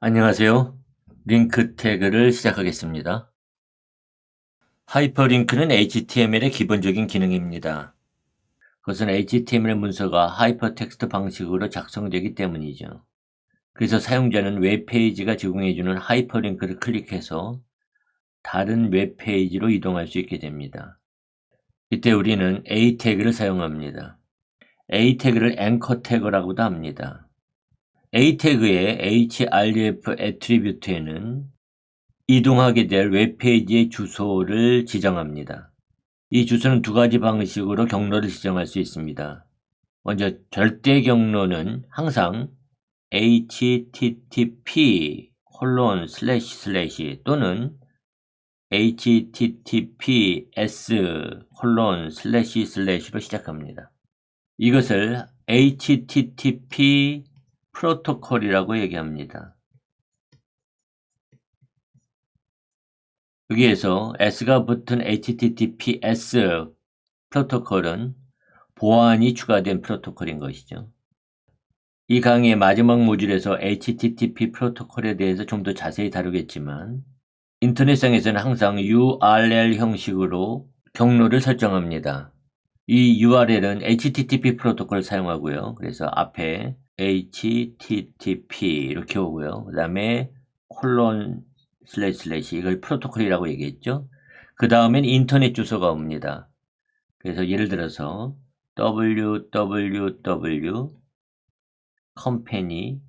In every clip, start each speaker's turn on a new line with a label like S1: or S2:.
S1: 안녕하세요. 링크 태그를 시작하겠습니다. 하이퍼링크는 HTML의 기본적인 기능입니다. 그것은 HTML 문서가 하이퍼텍스트 방식으로 작성되기 때문이죠. 그래서 사용자는 웹페이지가 제공해주는 하이퍼링크를 클릭해서 다른 웹페이지로 이동할 수 있게 됩니다. 이때 우리는 A 태그를 사용합니다. A 태그를 앵커 태그라고도 합니다. A 태그의 href 애트리뷰트에는 이동하게 될 웹페이지의 주소를 지정합니다. 이 주소는 두 가지 방식으로 경로를 지정할 수 있습니다. 먼저 절대 경로는 항상 http 또는 https://로 시작합니다. 이것을 http 프로토콜이라고 얘기합니다. 여기에서 s가 붙은 https 프로토콜은 보안이 추가된 프로토콜인 것이죠. 이 강의의 마지막 모듈에서 http 프로토콜에 대해서 좀 더 자세히 다루겠지만 인터넷상에서는 항상 URL 형식으로 경로를 설정합니다. 이 URL은 http 프로토콜을 사용하고요. 그래서 앞에 http 이렇게 오고요. 그 다음에 // 이걸 프로토콜이라고 얘기했죠. 그 다음엔 인터넷 주소가 옵니다. 그래서 예를 들어서 www company.com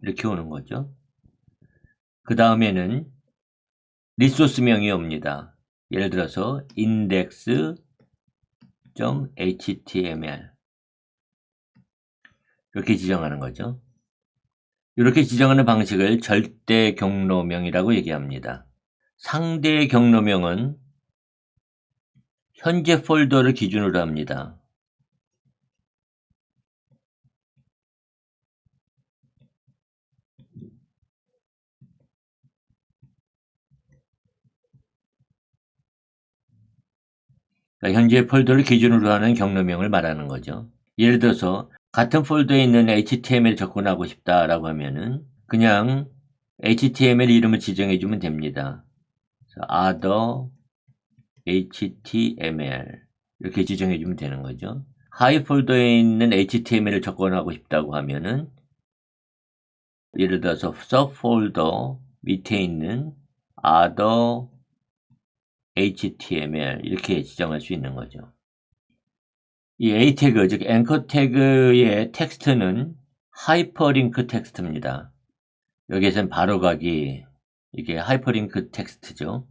S1: 이렇게 오는 거죠. 그 다음에는 리소스명이 옵니다. 예를 들어서 index.html 이렇게 지정하는 거죠. 이렇게 지정하는 방식을 절대 경로명이라고 얘기합니다. 상대 경로명은 현재 폴더를 기준으로 합니다. 그러니까 현재 폴더를 기준으로 하는 경로명을 말하는 거죠. 예를 들어서 같은 폴더에 있는 HTML 접근하고 싶다라고 하면은 그냥 HTML 이름을 지정해 주면 됩니다. other HTML 이렇게 지정해 주면 되는 거죠. 하위 폴더에 있는 HTML을 접근하고 싶다고 하면은 예를 들어서 sub폴더 밑에 있는 other HTML 이렇게 지정할 수 있는 거죠. 이 A 태그, 즉 앵커 태그의 텍스트는 하이퍼링크 텍스트입니다. 여기에서는 바로가기, 이게 하이퍼링크 텍스트죠.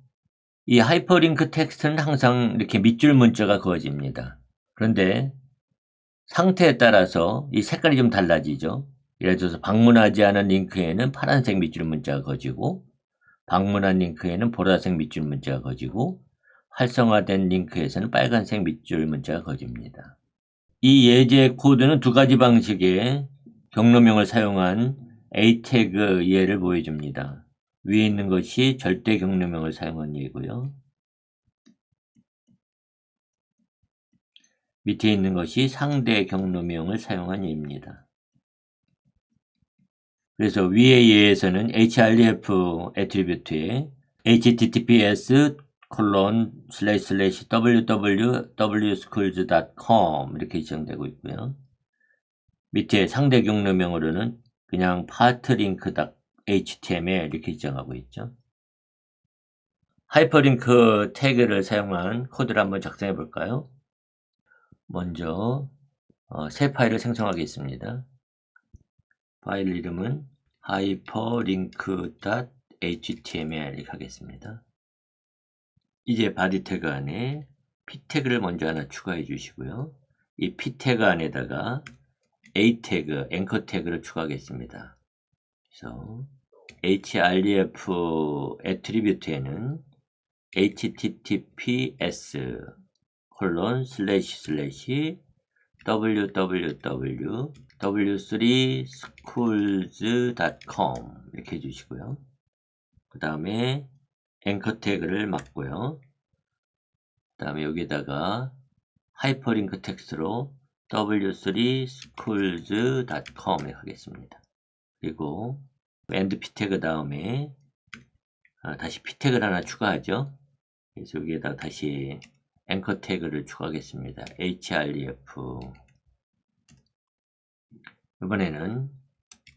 S1: 이 하이퍼링크 텍스트는 항상 이렇게 밑줄 문자가 그어집니다. 그런데 상태에 따라서 이 색깔이 좀 달라지죠. 예를 들어서 방문하지 않은 링크에는 파란색 밑줄 문자가 그어지고 방문한 링크에는 보라색 밑줄 문자가 그어지고 활성화된 링크에서는 빨간색 밑줄 문자가 그어집니다. 이 예제 코드는 두 가지 방식의 경로명을 사용한 A 태그 예를 보여줍니다. 위에 있는 것이 절대 경로명을 사용한 예고요. 밑에 있는 것이 상대 경로명을 사용한 예입니다. 그래서 위의 예에서는 href 애트리뷰트에 https://www.schools.com 이렇게 지정되고 있고요. 밑에 상대 경로명으로는 그냥 partLink.html 이렇게 지정하고 있죠. 하이퍼링크 태그를 사용한 코드를 한번 작성해 볼까요? 먼저 새 파일을 생성하겠습니다. 파일 이름은 hyperlink.html 이렇게 하겠습니다. 이제 바디 태그 안에 p 태그를 먼저 하나 추가해 주시고요. 이 p 태그 안에다가 a 태그, 앵커 태그를 추가하겠습니다. 그래서 href 애트리뷰트에는 https://www.w3schools.com 이렇게 해주시고요. 그 다음에 앵커 태그를 맞고요. 그 다음에 여기다가 하이퍼링크 텍스트로 w3schools.com에 하겠습니다. 그리고 end p 태그 다음에 다시 p 태그를 하나 추가하죠. 그래서 여기에다가 다시 앵커 태그를 추가하겠습니다. href. 이번에는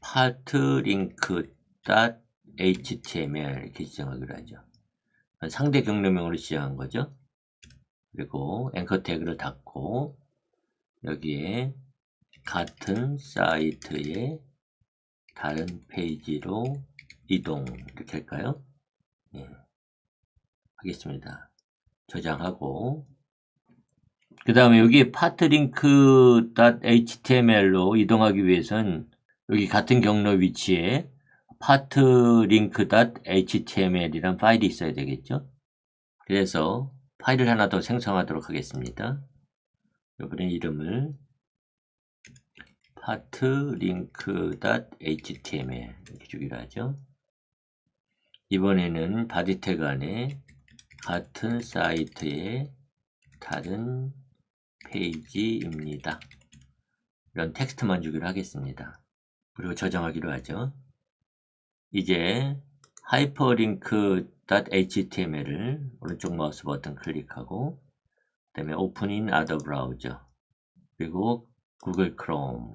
S1: partlink.html 이렇게 지정하기로 하죠. 상대 경로명으로 지정한 거죠. 그리고 앵커 태그를 닫고 여기에 같은 사이트의 다른 페이지로 이동 이렇게 할까요? 네. 하겠습니다. 저장하고 그 다음에 여기 partlink.html로 이동하기 위해서는 여기 같은 경로 위치에 partlink.html이란 파일이 있어야 되겠죠. 그래서 파일을 하나 더 생성하도록 하겠습니다. 이번에 이름을 partlink.html 이렇게 주기로 하죠. 이번에는 바디 태그 안에 같은 사이트의 다른 페이지입니다. 이런 텍스트만 주기로 하겠습니다. 그리고 저장하기로 하죠. 이제 hyperlink.html을 오른쪽 마우스 버튼 클릭하고 그 다음에 Open in Other Browser 그리고 구글 크롬.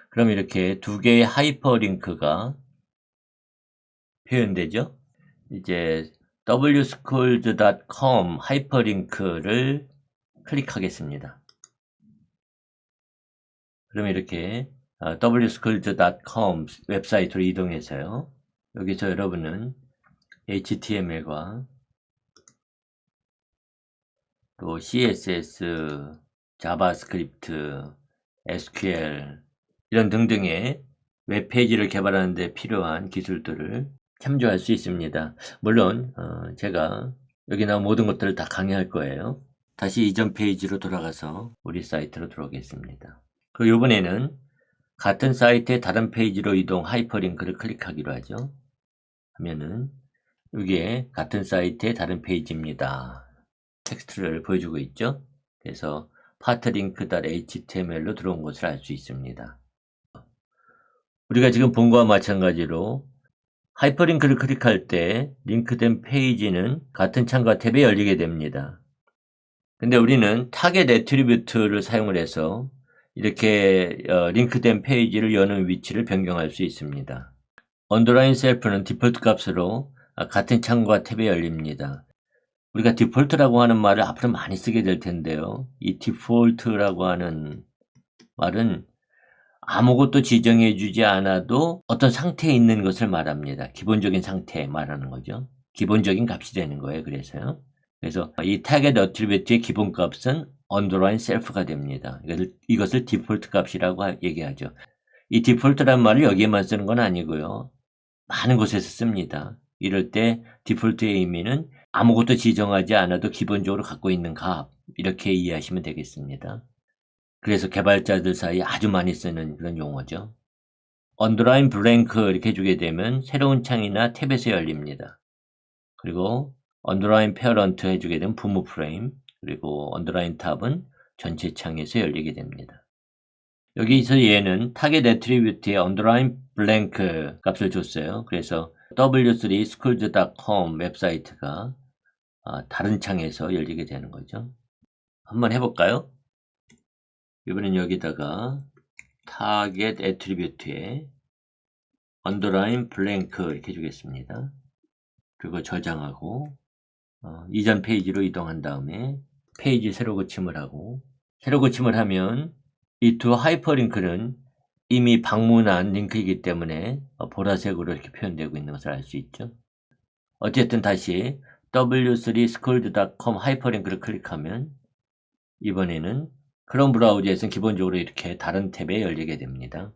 S1: 그럼 이렇게 두 개의 하이퍼링크가 표현되죠. 이제 wschools.com 하이퍼링크를 클릭하겠습니다. 그럼 이렇게 wschools.com 웹사이트로 이동해서요. 여기서 여러분은 HTML과 또 CSS, 자바스크립트, SQL 이런 등등의 웹페이지를 개발하는 데 필요한 기술들을 참조할 수 있습니다. 물론 제가 여기 나온 모든 것들을 다 강의할 거예요. 다시 이전 페이지로 돌아가서 우리 사이트로 들어오겠습니다. 그리고 이번에는 같은 사이트의 다른 페이지로 이동 하이퍼링크를 클릭하기로 하죠. 하면은 여기에 같은 사이트의 다른 페이지입니다. 텍스트를 보여주고 있죠. 그래서 partlink.html로 들어온 것을 알 수 있습니다. 우리가 지금 본 것과 마찬가지로 하이퍼링크를 클릭할 때 링크된 페이지는 같은 창과 탭에 열리게 됩니다. 근데 우리는 타겟 애트리뷰트를 사용을 해서 이렇게 링크된 페이지를 여는 위치를 변경할 수 있습니다. 언더라인 셀프는 디폴트 값으로 같은 창과 탭에 열립니다. 우리가 디폴트라고 하는 말을 앞으로 많이 쓰게 될 텐데요. 이 디폴트라고 하는 말은 아무것도 지정해 주지 않아도 어떤 상태에 있는 것을 말합니다. 기본적인 상태 말하는 거죠. 기본적인 값이 되는 거예요. 그래서요. 그래서 이 타겟 어트리뷰트의 기본값은 언더라인 셀프가 됩니다. 이것을 디폴트 값이라고 얘기하죠. 이 디폴트란 말을 여기에만 쓰는 건 아니고요. 많은 곳에서 씁니다. 이럴 때 디폴트의 의미는 아무것도 지정하지 않아도 기본적으로 갖고 있는 값 이렇게 이해하시면 되겠습니다. 그래서 개발자들 사이에 아주 많이 쓰는 그런 용어죠. 언더라인 블랭크 이렇게 주게 되면 새로운 창이나 탭에서 열립니다. 그리고 언더라인 페어런트 해주게 되면 부모 프레임 그리고 언더라인 탑은 전체 창에서 열리게 됩니다. 여기서 얘는 타겟 애트리뷰트에 언더라인 블랭크 값을 줬어요. 그래서 w3schools.com 웹사이트가 다른 창에서 열리게 되는 거죠. 한번 해볼까요? 이번엔 여기다가 타겟 애트리뷰트에 언더라인 블랭크 이렇게 주겠습니다. 그리고 저장하고 이전 페이지로 이동한 다음에 페이지 새로 고침을 하고 새로 고침을 하면 이 두 하이퍼링크는 이미 방문한 링크이기 때문에 보라색으로 이렇게 표현되고 있는 것을 알 수 있죠. 어쨌든 다시 w3schools.com 하이퍼링크를 클릭하면 이번에는 크롬 브라우저에서는 기본적으로 이렇게 다른 탭에 열리게 됩니다.